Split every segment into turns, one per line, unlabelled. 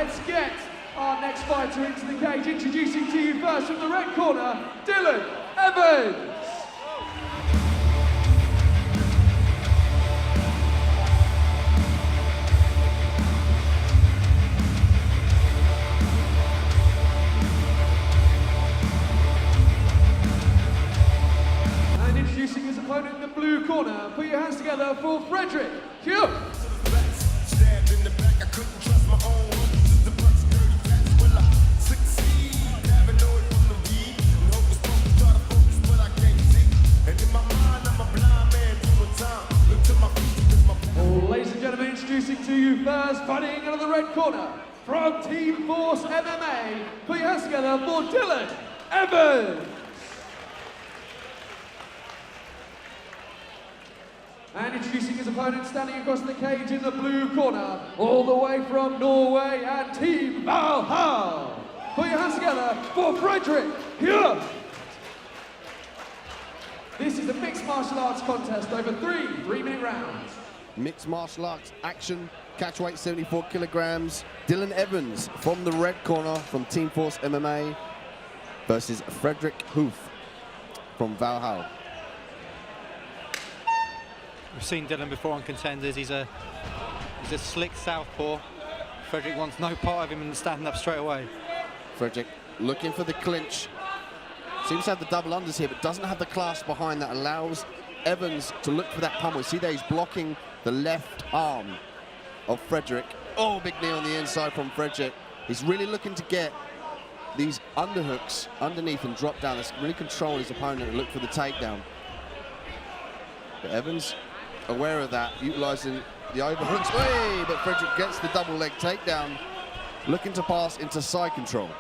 let's get our next fighter into the cage. Introducing to you first from the red corner, Dylan Evans. And introducing his opponent in the blue corner, put your hands together for Fredrick. Cue. Ladies and gentlemen, introducing to you first, fighting out of the red corner, from Team Force MMA, put your hands together for Dylan Evans. And introducing his opponent, standing across the cage in the blue corner, all the way from Norway, and Team Valhalla. Put your hands together for Fredrick. Here. This is a mixed martial arts contest over 3 3-minute rounds.
Mixed martial arts action, catch weight 74 kilograms. Dylan Evans from the red corner from Team Force MMA versus Fredrick Hoifodt from Valhalla.
We've seen Dylan before on Contenders. He's a slick southpaw. Fredrick wants no part of him and standing up straight away.
Fredrick looking for the clinch. Seems to have the double unders here, but doesn't have the clasp behind that allows Evans to look for that pummel. See there, he's blocking the left arm of Fredrick. Oh, big knee on the inside from Fredrick. He's really looking to get these underhooks underneath and drop down. That's really control his opponent and look for the takedown. But Evans, aware of that, utilizing the overhooks. Hey, but Fredrick gets the double leg takedown, looking to pass into side control.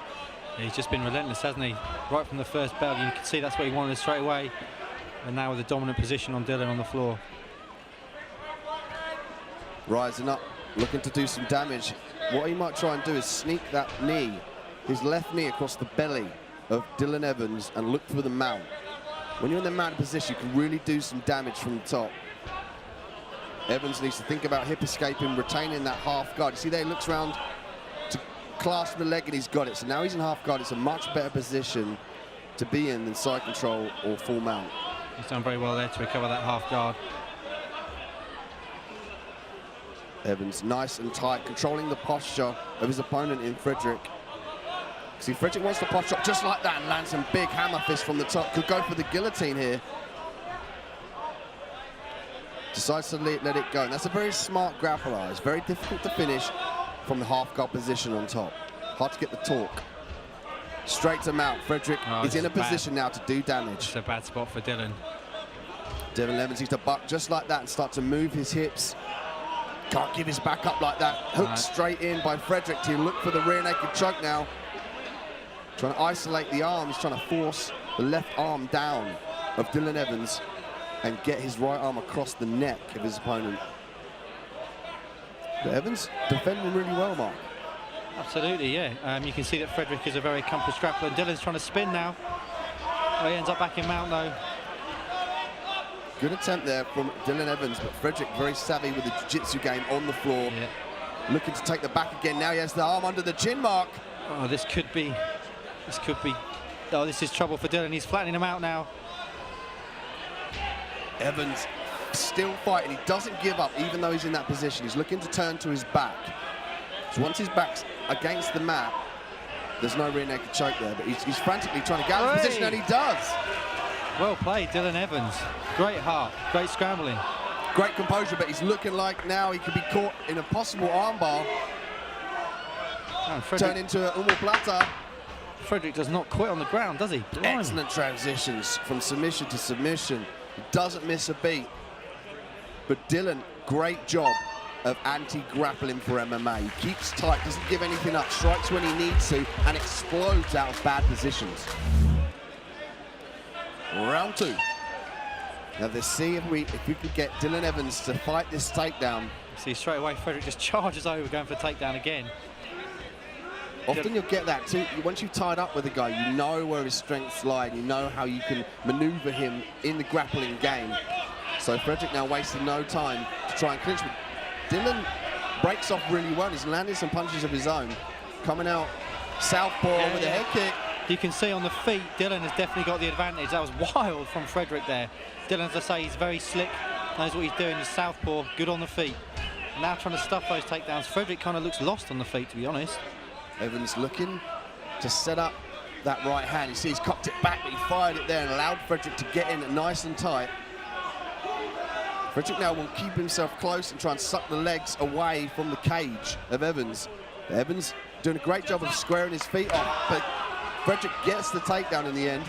Yeah, he's just been relentless, hasn't he? Right from the first bell, you can see that's what he wanted straight away. And now with a dominant position on Dylan on the floor.
Rising up, looking to do some damage. What he might try and do is sneak that knee, his left knee, across the belly of Dylan Evans and look for the mount. When you're in the mounted position, you can really do some damage from the top. Evans needs to think about hip escaping, retaining that half guard. You see there, he looks around to clasp the leg and he's got it. So now he's in half guard. It's a much better position to be in than side control or full mount.
He's done very well there to recover that half guard.
Evans nice and tight, controlling the posture of his opponent in Fredrick. See, Fredrick wants to posture up just like that and land some big hammer fist from the top. Could go for the guillotine here. Decides to let it go. And that's a very smart grappler. It's very difficult to finish from the half guard position on top. Hard to get the torque. Straight to mount. Fredrick is in a position now to do damage.
It's a bad spot for Dylan.
Dylan Evans needs to buck just like that and start to move his hips. Can't give his back up like that. Hooked straight in by Fredrick to look for the rear naked choke now. Trying to isolate the arms, trying to force the left arm down of Dylan Evans and get his right arm across the neck of his opponent. But Evans defending really well, Mark.
Absolutely, yeah. You can see that Fredrick is a very accomplished grappler, and Dylan's trying to spin now. Oh, he ends up back in mount though.
Good attempt there from Dylan Evans, but Fredrick very savvy with the jiu-jitsu game on the floor.
Yeah.
Looking to take the back again. Now he has the arm under the chin, Mark.
Oh, this could be, oh, this is trouble for Dylan. He's flattening him out now.
Evans still fighting. He doesn't give up, even though he's in that position. He's looking to turn to his back. So once his back's against the mat, there's no rear naked choke there, but he's frantically trying to get out of position, and he does.
Well played, Dylan Evans. Great heart, great scrambling.
Great composure, but he's looking like now he could be caught in a possible armbar. Turn into an omoplata.
Fredrick does not quit on the ground, does he? Blimey.
Excellent transitions from submission to submission. He doesn't miss a beat. But Dylan, great job of anti-grappling for MMA. He keeps tight, doesn't give anything up, strikes when he needs to, and explodes out of bad positions. Round 2. Now let's see if we can get Dylan Evans to fight this takedown.
See, straight away Fredrick just charges over, going for the takedown again.
Often you'll get that too. Once you've tied up with a guy, you know where his strengths lie, and you know how you can maneuver him in the grappling game. So Fredrick now wasting no time to try and clinch. But Dylan breaks off really well. He's landing some punches of his own. Coming out southpaw with a head kick.
You can see on the feet, Dylan has definitely got the advantage. That was wild from Fredrick there. Dylan, as I say, he's very slick, knows what he's doing. He's southpaw, good on the feet. Now trying to stuff those takedowns. Fredrick kind of looks lost on the feet, to be honest.
Evans looking to set up that right hand. You see he's cocked it back, but he fired it there and allowed Fredrick to get in nice and tight. Fredrick now will keep himself close and try and suck the legs away from the cage of Evans. Evans doing a great job of squaring his feet off, but Fredrick gets the takedown in the end.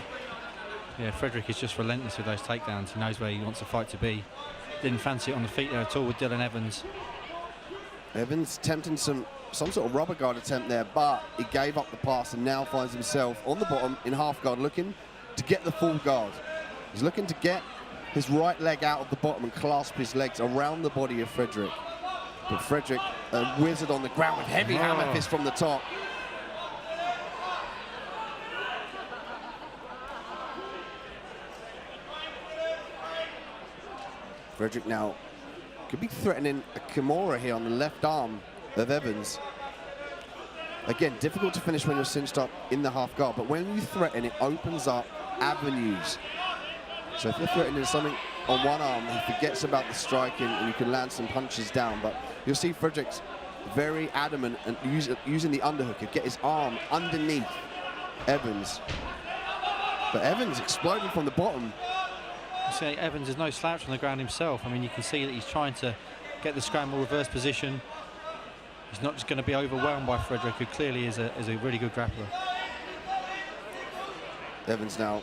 Yeah, Fredrick is just relentless with those takedowns. He knows where he wants the fight to be. Didn't fancy it on the feet there at all with Dylan Evans.
Evans attempting some sort of rubber guard attempt there, but he gave up the pass and now finds himself on the bottom in half guard, looking to get the full guard. He's looking to get his right leg out of the bottom and clasp his legs around the body of Fredrick. But Fredrick, a wizard on the ground with heavy hammer fist from the top. Fredrick now could be threatening a Kimura here on the left arm of Evans. Again, difficult to finish when you're cinched up in the half guard, but when you threaten, it opens up avenues. So if you're threatening something on one arm, he forgets about the striking and you can land some punches down. But you'll see Fredrick's very adamant and using the underhook to get his arm underneath Evans. But Evans exploding from the bottom.
You see, Evans is no slouch on the ground himself. I mean, you can see that he's trying to get the scramble reverse position. He's not just going to be overwhelmed by Fredrick, who clearly is a really good grappler.
Evans now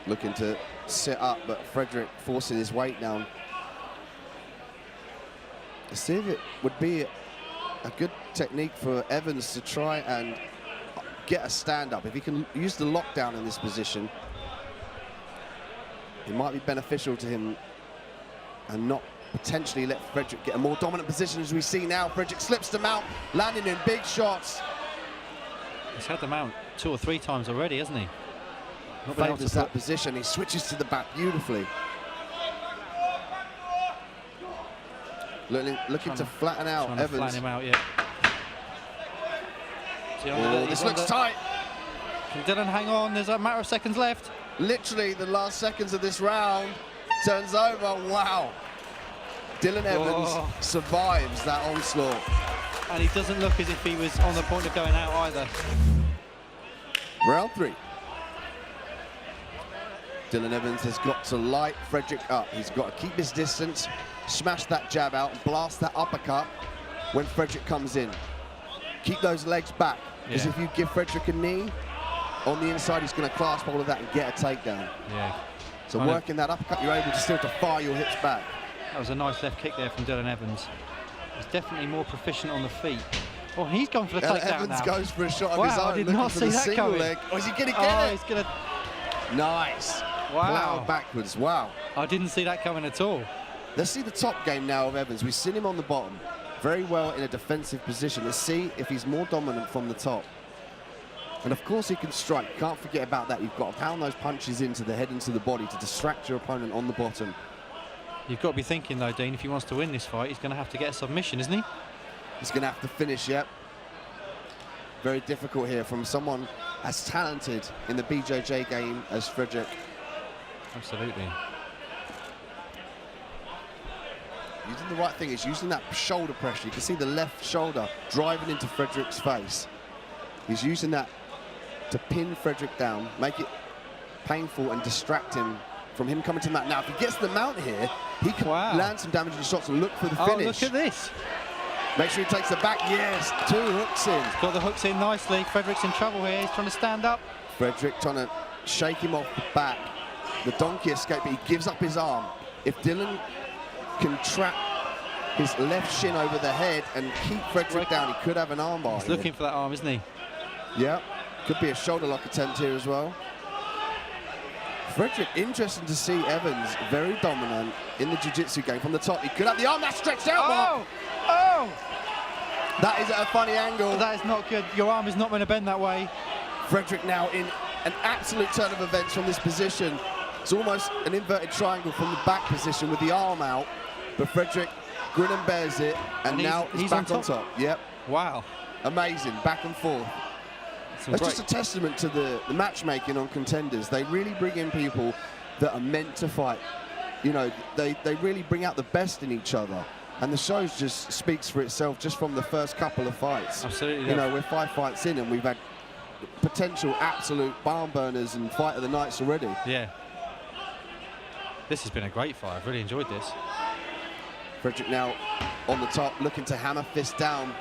looking to sit up, but Fredrick forcing his weight down. Let's see if it would be a good technique for Evans to try and get a stand-up. If he can use the lockdown in this position, it might be beneficial to him and not potentially let Fredrick get a more dominant position. As we see now, Fredrick slips them out, landing in big shots.
He's had them out 2 or 3 times already, hasn't he?
Favours that position. He switches to the back beautifully. Looking to flatten out Evans.
Flatten him out, yeah.
This looks tight.
Can Dylan hang on? There's a matter of seconds left.
Literally the last seconds of this round. Turns over. Wow. Dylan Evans survives that onslaught.
And he doesn't look as if he was on the point of going out either.
Round 3. Dylan Evans has got to light Fredrick up. He's got to keep his distance, smash that jab out, and blast that uppercut when Fredrick comes in. Keep those legs back, because if you give Fredrick a knee, on the inside he's going to clasp all of that and get a takedown.
Yeah.
So working that uppercut, you're able to still to fire your hips back.
That was a nice left kick there from Dylan Evans. He's definitely more proficient on the feet. Oh, he's gone for the takedown
Evans
now.
Goes for a shot of his own.
I did not see that coming.
Leg. Oh, is he going to get it?
He's going to...
Nice.
Wow.
Plow backwards. Wow.
I didn't see that coming at all.
Let's see the top game now of Evans. We've seen him on the bottom, very well in a defensive position. Let's see if he's more dominant from the top. And of course he can strike. Can't forget about that. You've got to pound those punches into the head, into the body to distract your opponent on the bottom.
You've got to be thinking though, Dean, if he wants to win this fight, he's going to have to get a submission, isn't he?
He's going to have to finish, yep. Very difficult here from someone as talented in the BJJ game as Fredrick.
Absolutely.
Using the right thing is using that shoulder pressure. You can see the left shoulder driving into Fredrick's face. He's using that to pin Fredrick down, make it painful and distract him from him coming to the mount. Now, if he gets to the mount here, he can land some damaging shots and look for the finish.
Oh, look at this.
Make sure he takes the back. Yes, 2 hooks in.
He's got the hooks in nicely. Fredrick's in trouble here. He's trying to stand up.
Fredrick trying to shake him off the back. The donkey escape, but he gives up his arm. If Dylan can trap his left shin over the head and keep Fredrick down, he could have an armbar.
He's looking for that arm, isn't he?
Yeah, could be a shoulder lock attempt here as well. Fredrick, interesting to see Evans very dominant in the jiu-jitsu game from the top. He could have the arm that's stretched out.
Oh! Oh!
That is at a funny angle.
That is not good. Your arm is not going to bend that way.
Fredrick now in an absolute turn of events from this position. It's almost an inverted triangle from the back position with the arm out. But Fredrick Grinham bears it, and now he's back on top. Yep.
Wow.
Amazing, back and forth. That's just a testament to the matchmaking on Contenders. They really bring in people that are meant to fight. You know, they really bring out the best in each other. And the show just speaks for itself just from the first couple of fights.
Absolutely.
You know, we're 5 fights in and we've had potential absolute barn burners and fight of the nights already.
Yeah. This has been a great fight. I've really enjoyed this.
Fredrick now on the top, looking to hammer fist down.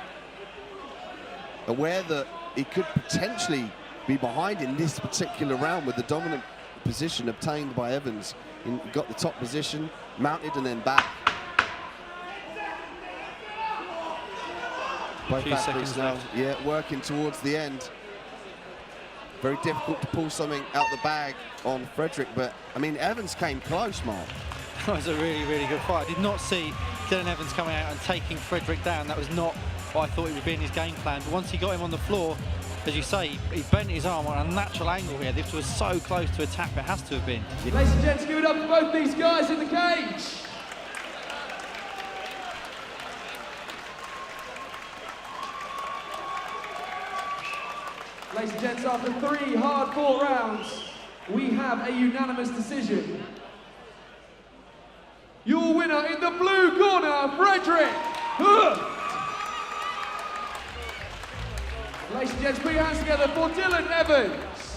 Aware that he could potentially be behind in this particular round with the dominant position obtained by Evans. He got the top position, mounted and then back. Both athletes now, yeah, working towards the end. Very difficult to pull something out the bag on Fredrick, but I mean, Evans came close, Mark.
That was a really, really good fight. I did not see Dylan Evans coming out and taking Fredrick down. That was not what I thought it would be in his game plan. But once he got him on the floor, as you say, he bent his arm on a natural angle here. This was so close to a tap, it has to have been.
Ladies and gents, give it up for both these guys in the cage. Ladies and gents, after 3 hard-fought rounds, we have a unanimous decision. Your winner in the blue corner, Fredrick. Ladies and gents, put your hands together for Dylan Evans.